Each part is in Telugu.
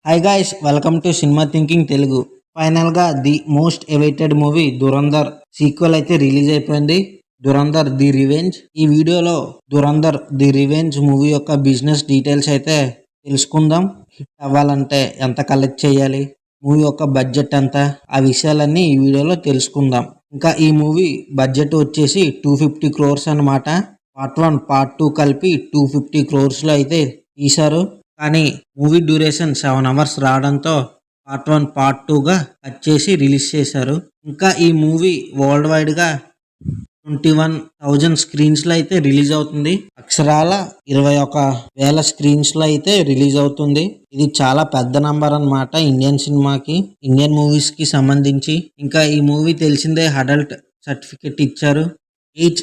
Hi guys, welcome to cinema thinking Telugu. ఫైనల్గా the most awaited movie Dhurandhar sequel అయితే రిలీజ్ అయిపోయింది. Dhurandhar the revenge. ఈ వీడియోలో దురంధర్ ది రివెంజ్ మూవీ యొక్క బిజినెస్ డీటెయిల్స్ అయితే తెలుసుకుందాం. హిట్ అవ్వాలంటే ఎంత కలెక్ట్ చేయాలి, మూవీ యొక్క బడ్జెట్ ఎంత, ఆ విషయాలన్నీ ఈ వీడియోలో తెలుసుకుందాం. ఇంకా ఈ మూవీ బడ్జెట్ వచ్చేసి 250 crores అనమాట. పార్ట్ 1 పార్ట్ 2 కలిపి 250 crores అయితే తీశారు. కానీ మూవీ డ్యూరేషన్ 7 hours రావడంతో పార్ట్ 1 పార్ట్ 2గా కట్ చేసి రిలీజ్ చేశారు. ఇంకా ఈ మూవీ వరల్డ్ వైడ్గా 21,000 స్క్రీన్స్లో అయితే రిలీజ్ అవుతుంది. అక్షరాల 21,000 స్క్రీన్స్లో అయితే రిలీజ్ అవుతుంది. ఇది చాలా పెద్ద నంబర్ అన్నమాట ఇండియన్ సినిమాకి, ఇండియన్ మూవీస్కి సంబంధించి. ఇంకా ఈ మూవీ తెలిసిందే అడల్ట్ సర్టిఫికెట్ ఇచ్చారు. ఏజ్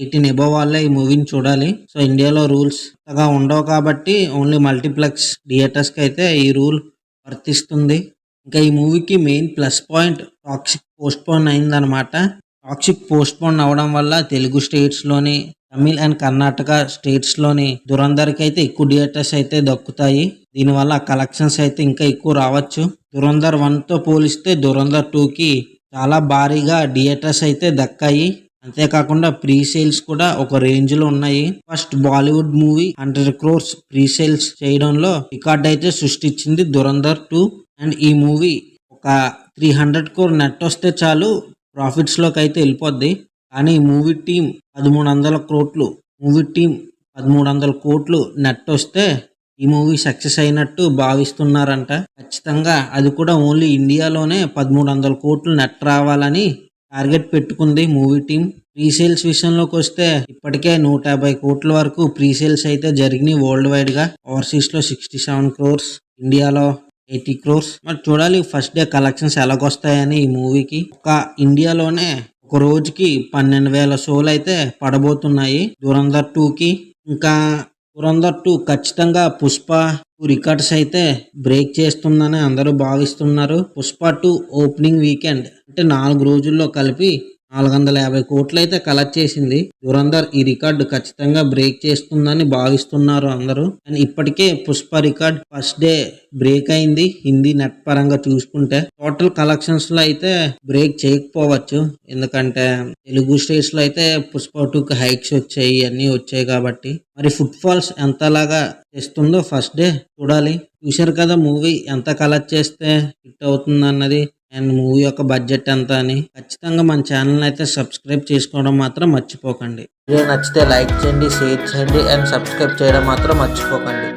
18 అబవ్ వాళ్ళే ఈ మూవీని చూడాలి. సో ఇండియాలో రూల్స్ అంతగా ఉండవు కాబట్టి ఓన్లీ మల్టీప్లెక్స్ థియేటర్స్కి అయితే ఈ రూల్ వర్తిస్తుంది. ఇంకా ఈ మూవీకి main plus point toxic postpone అయిందనమాట. టాక్సిక్ పోస్ట్పోన్ అవడం వల్ల తెలుగు స్టేట్స్లోని, తమిళ్ అండ్ కర్ణాటక స్టేట్స్లోని దురంధర్కి అయితే ఎక్కువ థియేటర్స్ అయితే దక్కుతాయి. దీనివల్ల కలెక్షన్స్ అయితే ఇంకా ఎక్కువ రావచ్చు. దురంధర్ 1తో పోలిస్తే దురంధర్ 2కి చాలా భారీగా థియేటర్స్ అయితే దక్కాయి. అంతేకాకుండా ప్రీ సేల్స్ కూడా ఒక రేంజ్ లో ఉన్నాయి. First Bollywood movie 100 crores pre sales చేయడంలో రికార్డ్ అయితే సృష్టించింది దురంధర్ 2. అండ్ ఈ మూవీ ఒక 300 crore నెట్ వస్తే చాలు ప్రాఫిట్స్ లోకి అయితే వెళ్ళిపోద్ది. కానీ మూవీ టీం 1300 కోట్లు నెట్ వస్తే ఈ మూవీ సక్సెస్ అయినట్టు భావిస్తున్నారంట. ఖచ్చితంగా అది కూడా ఓన్లీ ఇండియాలోనే 1300 కోట్లు నెట్ రావాలని టార్గెట్ పెట్టుకుంది మూవీ టీం. ప్రీ సేల్స్ విషయంలోకి వస్తే ఇప్పటికే 150 కోట్ల వరకు ప్రీ సేల్స్ అయితే జరిగినాయి వరల్డ్ వైడ్ గా. ఓవర్సీస్ లో 67 crores, ఇండియాలో 80 crores. మరి చూడాలి ఫస్ట్ డే కలెక్షన్స్ ఎలాగొస్తాయని ఈ మూవీకి. ఒక ఇండియాలోనే ఒక రోజుకి 12,000 షోలు అయితే పడబోతున్నాయి దురంధర్ 2కి. ఇంకా దురంధర్ 2 ఖచ్చితంగా పుష్ప 2 రికార్డ్స్ అయితే బ్రేక్ చేస్తుందని అందరూ భావిస్తున్నారు. పుష్ప 2 ఓపెనింగ్ వీకెండ్ అంటే 4 రోజుల్లో కలిపి 450 కోట్లు అయితే కలెక్ట్ చేసింది. దురంధర్ ఈ రికార్డు ఖచ్చితంగా బ్రేక్ చేస్తుందని భావిస్తున్నారు అందరూ. అండ్ ఇప్పటికే Pushpa record first day break అయింది హిందీ నెట్ పరంగా చూసుకుంటే. టోటల్ కలెక్షన్స్ లో అయితే బ్రేక్ చేయకపోవచ్చు, ఎందుకంటే తెలుగు స్టేట్స్ లో అయితే పుష్ప 2కి హైక్స్ వచ్చాయి, అన్ని వచ్చాయి కాబట్టి. మరి ఫుట్ ఫాల్స్ ఎంతలాగా చేస్తుందో ఫస్ట్ డే చూడాలి. చూశారు కదా మూవీ ఎంత కలెక్ట్ చేస్తే హిట్ అవుతుంది అన్నది, అండ్ మూవీ యొక్క బడ్జెట్ ఎంత అని. ఖచ్చితంగా మన ఛానల్ అయితే సబ్స్క్రైబ్ చేసుకోవడం మాత్రం మర్చిపోకండి. వీడియో నచ్చితే లైక్ చేయండి, షేర్ చేయండి అండ్ సబ్స్క్రైబ్ చేయడం మాత్రం మర్చిపోకండి.